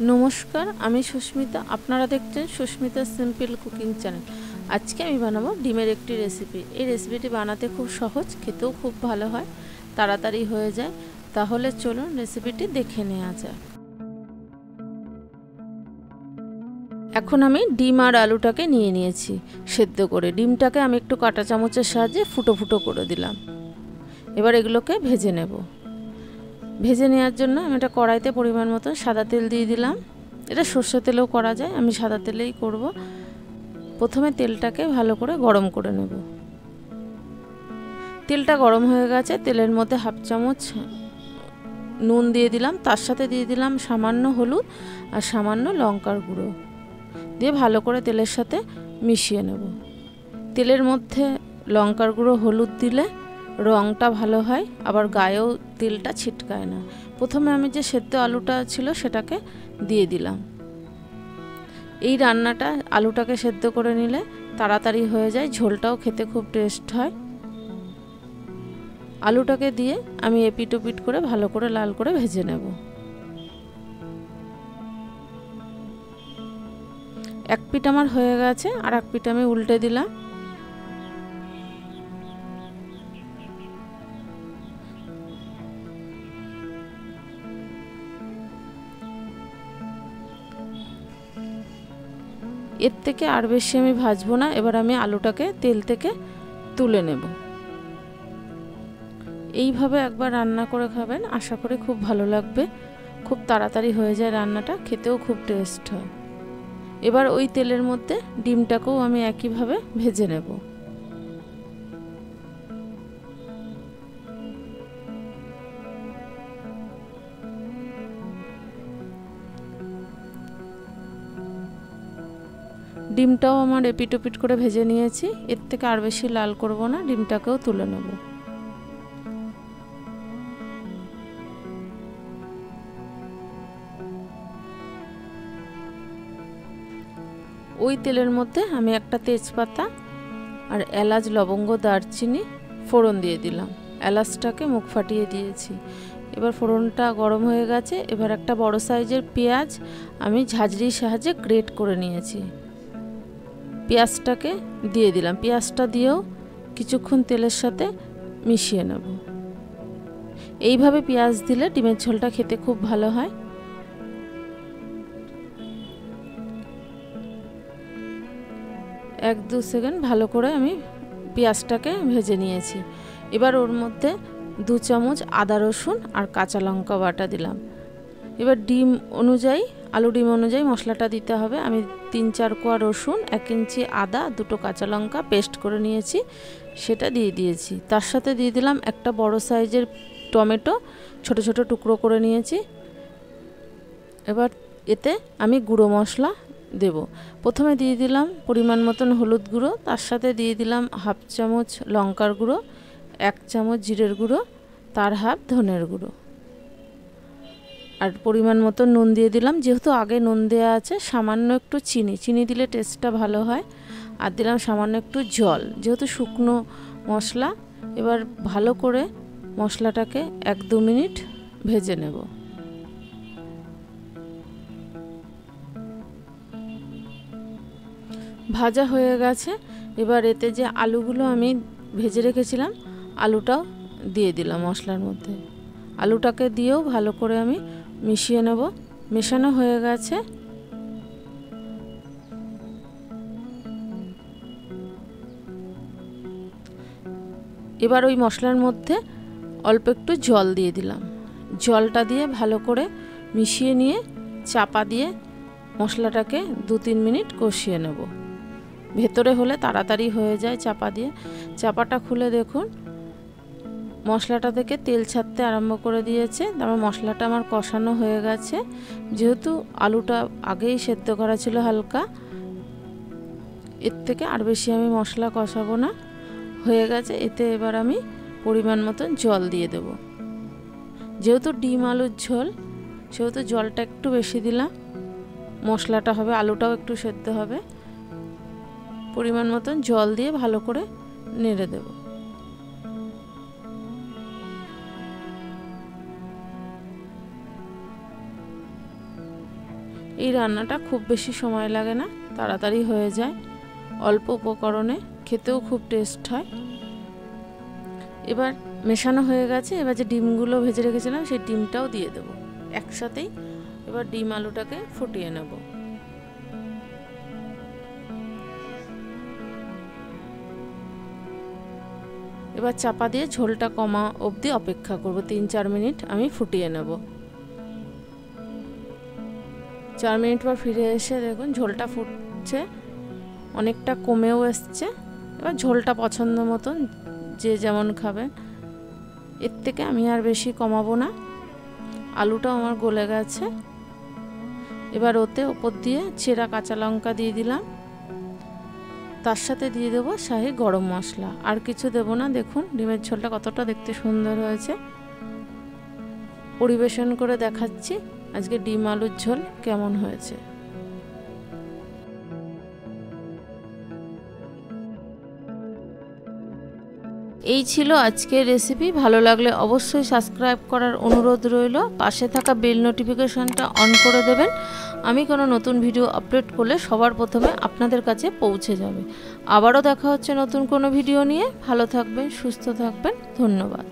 নমস্কার, আমি সুস্মিতা। আপনারা দেখছেন সুস্মিতা সিম্পল কুকিং চ্যানেল। আজকে আমি বানাবো ডিমের একটি রেসিপি। এই রেসিপিটি বানাতে খুব সহজ, খেতেও খুব ভালো হয়, তাড়াতাড়ি হয়ে যায়। তাহলে চলুন রেসিপিটি দেখে নেওয়া যাক। এখন আমি ডিম আর আলুটাকে নিয়ে নিয়েছি সেদ্ধ করে। ডিমটাকে আমি একটু কাঁটা চামচের সাহায্যে ফুটো ফুটো করে দিলাম। এবার এগুলোকে ভেজে নেব। ভেজে নেওয়ার জন্য আমি একটা কড়াইতে পরিমাণ মতো সাদা তেল দিয়ে দিলাম। এটা সর্ষে তেলেও করা যায়, আমি সাদা তেলেই করব। প্রথমে তেলটাকে ভালো করে গরম করে নেব। তেলটা গরম হয়ে গেছে, তেলের মধ্যে হাফ চামচ নুন দিয়ে দিলাম, তার সাথে দিয়ে দিলাম সামান্য হলুদ আর সামান্য লঙ্কার গুঁড়ো দিয়ে ভালো করে তেলের সাথে মিশিয়ে নেব। তেলের মধ্যে লঙ্কার গুঁড়ো হলুদ দিলে রঙটা ভালো হয়, আবার গায়েও তেলটা ছিটকায় না। প্রথমে আমি যে সেদ্ধ আলুটা ছিল সেটাকে দিয়ে দিলাম। এই রান্নাটা আলুটাকে সেদ্ধ করে নিলে তাড়াতাড়ি হয়ে যায়, ঝোলটাও খেতে খুব টেস্ট হয়। আলুটাকে দিয়ে আমি এপিট ওপিট করে ভালো করে লাল করে ভেজে নেব। এক পিঠ আমার হয়ে গেছে, আর এক পিঠ আমি উল্টে দিলাম। এর থেকে আর বেশি আমি ভাজবো না। এবার আমি আলুটাকে তেল থেকে তুলে নেব। এইভাবে একবার রান্না করে খাবেন, আশা করি খুব ভালো লাগবে। খুব তাড়াতাড়ি হয়ে যায় রান্নাটা, খেতেও খুব টেস্ট হয়। এবার ওই তেলের মধ্যে ডিমটাকেও আমি একইভাবে ভেজে নেব। ডিমটাও আমার এপিট ওপিট করে ভেজে নিয়েছি। এর থেকে আর বেশি লাল করব না, ডিমটাকেও তুলে নেব। ওই তেলের মধ্যে আমি একটা তেজপাতা আর এলাচ, লবঙ্গ, দারচিনি ফোড়ন দিয়ে দিলাম। এলাচটাকে মুখ ফাটিয়ে দিয়েছি। এবার ফোড়নটা গরম হয়ে গেছে। এবার একটা বড় সাইজের পেঁয়াজ আমি ঝাঁঝরির সাহায্যে গ্রেট করে নিয়েছি, পেঁয়াজটাকে দিয়ে দিলাম। পেঁয়াজটা দিয়েও কিছুক্ষণ তেলের সাথে মিশিয়ে নেব। এইভাবে পেঁয়াজ দিলে ডিমের ঝোলটা খেতে খুব ভালো হয়। এক দু সেকেন্ড ভালো করে আমি পেঁয়াজটাকে ভেজে নিয়েছি। এবার ওর মধ্যে 2 চামচ আদা রসুন আর কাঁচা লঙ্কা বাটা দিলাম। এবার ডিম অনুযায়ী, আলু ডিম অনুযায়ী মশলাটা দিতে হবে। আমি 3-4 কোয়া রসুন, 1 ইঞ্চি আদা, 2টো কাঁচা লঙ্কা পেস্ট করে নিয়েছি, সেটা দিয়ে দিয়েছি। তার সাথে দিয়ে দিলাম একটা বড় সাইজের টমেটো, ছোট ছোট টুকরো করে নিয়েছি। এবার এতে আমি গুঁড়ো মশলা দেব। প্রথমে দিয়ে দিলাম পরিমাণ মতন হলুদ গুঁড়ো, তার সাথে দিয়ে দিলাম হাফ চামচ লঙ্কার গুঁড়ো, 1 চামচ জিরের গুঁড়ো, তার হাফ ধনের গুঁড়ো, আর পরিমাণ মতো নুন দিয়ে দিলাম। যেহেতু আগে নুন দেওয়া আছে, সামান্য একটু চিনি দিলে টেস্টটা ভালো হয়। আর দিলাম সামান্য একটু জল, যেহেতু শুকনো মশলা। এবার ভালো করে মশলাটাকে 1-2 মিনিট ভেজে নেব। ভাজা হয়ে গেছে। এবার এতে যে আলুগুলো আমি ভেজে রেখেছিলাম, আলুটাও দিয়ে দিলাম মশলার মধ্যে। আলুটাকে দিয়েও ভালো করে আমি মিশিয়ে নেব। মেশানো হয়ে গেছে। এবার ওই মশলার মধ্যে অল্প একটু জল দিয়ে দিলাম। জলটা দিয়ে ভালো করে মিশিয়ে নিয়ে চাপা দিয়ে মশলাটাকে 2-3 মিনিট কষিয়ে নেব। ভেতরে হলে তাড়াতাড়ি হয়ে যায় চাপা দিয়ে। চাপাটা খুলে দেখুন মশলাটা থেকে তেল ছাড়তে আরম্ভ করে দিয়েছে। তারপর মশলাটা আমার কষানো হয়ে গেছে। যেহেতু আলুটা আগেই সেদ্ধ করা ছিল হালকা, এর থেকে আর বেশি আমি মশলা কষাবো না। হয়ে গেছে। এতে এবার আমি পরিমাণ মতন জল দিয়ে দেব। যেহেতু ডিম আলুর ঝোল, সেহেতু জলটা একটু বেশি দিলাম। মশলাটা হবে, আলুটাও একটু সেদ্ধ হবে। পরিমাণ মতন জল দিয়ে ভালো করে নেড়ে দেব। এই রান্নাটা খুব বেশি সময় লাগে না, তাড়াতাড়ি হয়ে যায়, অল্প উপকরণে খেতেও খুব টেস্ট হয়। এবার মেশানো হয়ে গেছে, এবার যে ডিমগুলো ভেজে রেখেছিলাম সেই ডিমটাও দিয়ে দেব একসাথেই। এবার ডিম আলুটাকে ফুটিয়ে নেব। এবার চাপা দিয়ে ঝোলটা কমা অবধি অপেক্ষা করব। 3-4 মিনিট আমি ফুটিয়ে নেব। 4 মিনিট পর ফিরে এসে দেখুন ঝোলটা ফুটছে, অনেকটা কমেও এসছে। এবার ঝোলটা পছন্দ মতন যে যেমন খাবেন, এর থেকে আমি আর বেশি কমাবো না। আলুটাও আমার গলে গেছে। এবার ওতে ওপর দিয়ে চেরা কাঁচা লঙ্কা দিয়ে দিলাম, তার সাথে দিয়ে দেবো শাহি গরম মশলা, আর কিছু দেব না। দেখুন ডিমের ঝোলটা কতটা দেখতে সুন্দর হয়েছে। পরিবেশন করে দেখাচ্ছি আজকে ডিম আলুর ঝোল কেমন হয়েছে। এই ছিল আজকের রেসিপি। ভালো লাগলে অবশ্যই সাবস্ক্রাইব করার অনুরোধ রইল। পাশে থাকা বেল নোটিফিকেশনটা অন করে দেবেন। আমি কোনো নতুন ভিডিও আপলোড করলে সবার প্রথমে আপনাদের কাছে পৌঁছে যাবে। আবারও দেখা হচ্ছে নতুন কোনো ভিডিও নিয়ে। ভালো থাকবেন, সুস্থ থাকবেন। ধন্যবাদ।